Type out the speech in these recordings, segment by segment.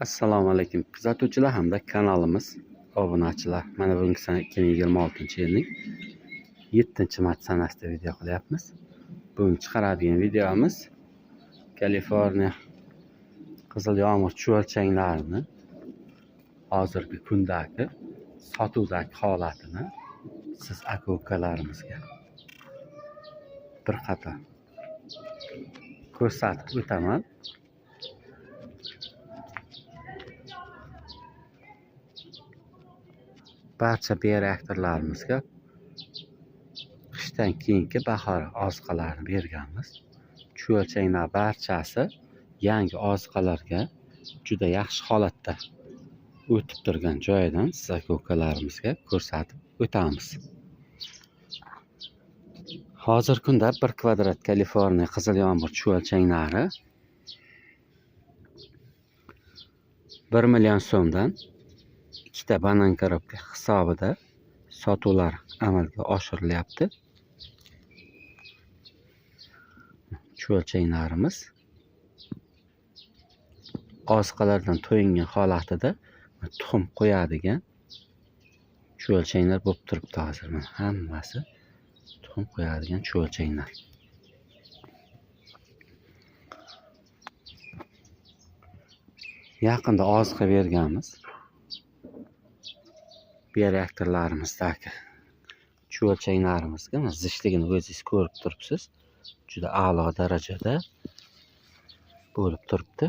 Assalomu alaykum kuzatuvchilar hamda kanalimiz obunachilar. Mana bugungi sana 2026-yilning 7-mart sanasida video qilyapmiz. Bugun chiqaradigan videomiz Kaliforniya qizil yomg'ir chuvalchanglarini hozirgi kundagi sotuvdagi holatini siz aka-ukalarimizga bir qator ko'rsatib o'taman. Barcha bioreaktorlarimizga qishdan keyingi bahor oziqalarini berganmiz. Chuvalchanglar barchasi yangi oziqalarga juda yaxshi holatda o'tib turgan joyidan siz aka-ukalarimizga ko'rsatib o'tamiz. Hozirgi kunda 1 kvadrat Kaliforniya qizil yomg'ir chuvalchanglari 1 million so'mdan 2 ta banan korobka hisobida sotuvlar amalga oshirilyapti. Chuvalchanglarimiz oziqalardan to'yingan holatida tuxum qo'yadigan chuvalchanglar bo'lib turibdi hozir. Mana hammasi tuxum qo'yadigan chuvalchanglar. Yaqinda oziqa berganmiz. Bioreaktorlarimizdagi chuvalchanglarimizga zishligini o'zingiz ko'rib turibsiz. Juda a'lo darajada bo'lib turibdi.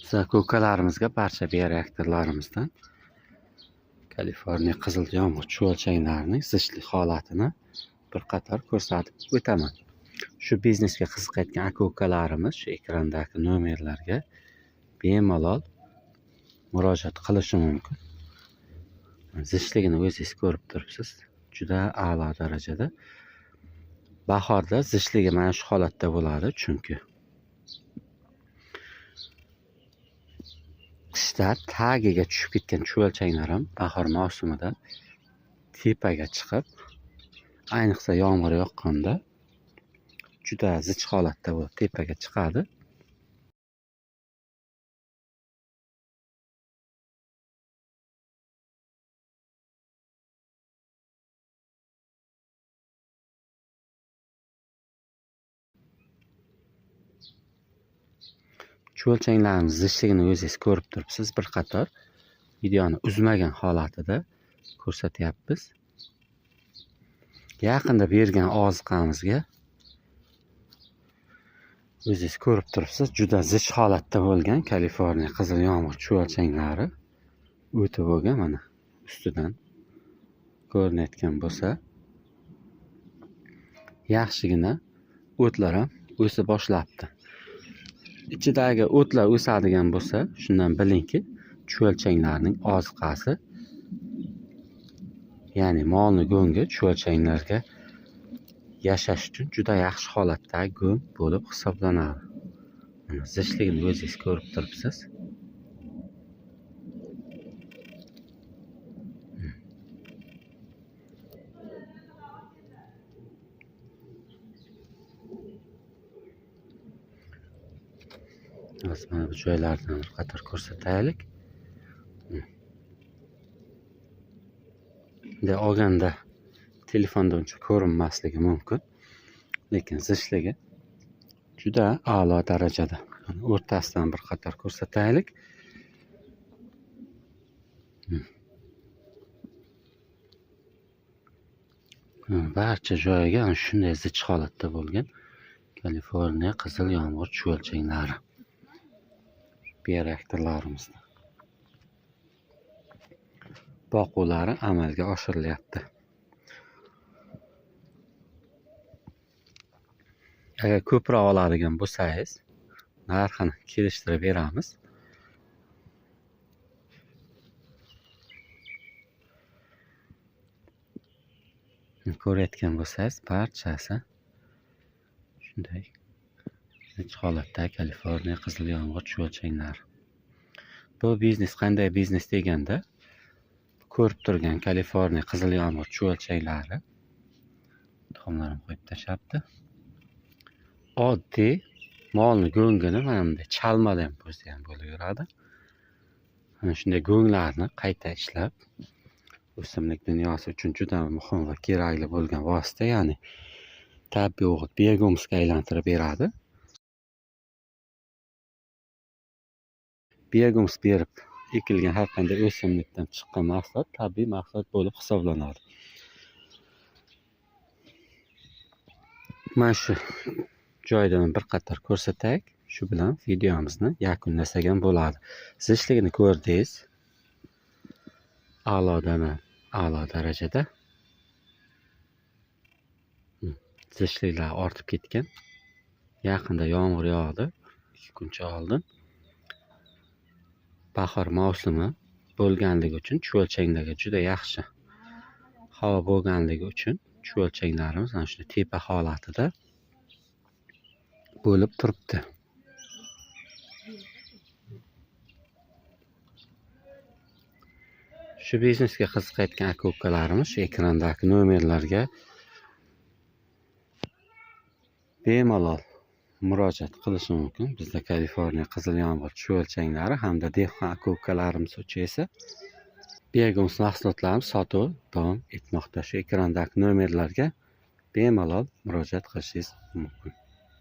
Siz aka-ukalarimizga barcha bioreaktorlarimizdan Kaliforniya qizil yomg'ir chuvalchanglarining zishlik holatini bir qator ko'rsatib o'taman. Shu biznesga qiziqayotgan aka-ukalarimiz shu ekrandagi nomerlarga bemalol murojaat qilishi mumkin. Zishligini o'zingiz ko'rib turibsiz. Juda a'lo darajada. Bahorda zishligi mana shu holatda bo'ladi, chunki qishda tagiga tushib ketgan chuvalchanglar ham bahor mavsumida tepaga chiqib, ayniqsa yomg'ir yoqqanda juda zich holatda bo'lib tepaga chiqadi. Chuvalchanglarimiz zishligini o'zingiz ko'rib turibsiz. Bir qator videoni uzmagan holatida ko'rsatyapmiz. Yaqinda bergan oziqamizga o'zingiz ko'rib turibsiz. Juda zich holatda bo'lgan Kaliforniya qizil yomg'ir chuvalchanglari o'tib bo'lgan. Mana ustidan ko'rinayotgan bo'lsa, yaxshigina o'tlar ham o'sa boshlabdi. Ichidagi o'tlar o'sadigan bo'lsa, shundan bilingki, chuvalchanglarning oziqasi, ya'ni molni go'ngi chuvalchanglarga yashash uchun juda yaxshi holatdagi go'ng bo'lib hisoblanadi. Mana zishligini o'zingiz ko'rib turibsiz. Mana bu joylardan bir qator ko'rsataylik. Bunday olganda telefonda uncha ko'rinmasligi mumkin, lekin zishligi juda a'lo darajada. O'rtasidan bir qator ko'rsataylik. Barcha joyiga shunday zich holatda bo'lgan Kaliforniya qizil yomg'ir chuvalchanglari bioreaktorlarimizda boquvlari amalga oshirilyapti. Agar ko'proq oladigan bo'lsangiz, narxini kelishtirib beramiz. Ko'rayotgan bo'lsangiz, barchasi shunday zich holatda Kaliforniya qizil yomg'ir chuvalchanglari. Bu biznes qanday biznes deganda, ko'rib turgan Kaliforniya qizil yomg'ir chuvalchaklari. Tuxumlarini qo'yib tashlabdi. Oddiy molni go'ngini mana bunday chalmadan bo'lsa ham bo'laveradi. Mana shunday go'nglarni qayta ishlab, o'simlik dunyosi uchun juda muhim va kerakli bo'lgan vosita, ya'ni tabiiy o'g'it biogumsga aylantirib beradi. Biogums berib ekilgan har qanday o'simlikdan chiqqan mahsulot tabiiy mahsulot bo'lib hisoblanadi. Mana shu joydan bir qator ko'rsatay. Shu bilan videomizni yakunlasak ham bo'ladi. Zishligini ko'rdingiz. A'lo darajada. Zishliklar ortib ketgan. Yaqinda yomg'ir yog'di. 2 kuncha oldin. Bahor mavsumi bo'lganligi uchun chuvalchanglarga juda yaxshi havo bo'lganligi uchun chuvalchanglarimiz mana shu tepa holatida bo'lib turibdi. Shu biznesga qiziqayotgan aka-ukalarimiz shu ekrandagi nomerlarga bemalol murojaat qilishi mumkin. Bizda Kaliforniya qizil yomg'ir chuvalchanglari hamda dehqon aka-ukalarimiz uchun esa biogums mahsulotlarimiz sotuvi davom etmoqda. Shu ekrandagi nomerlarga bemalol murojaat qilishingiz mumkin.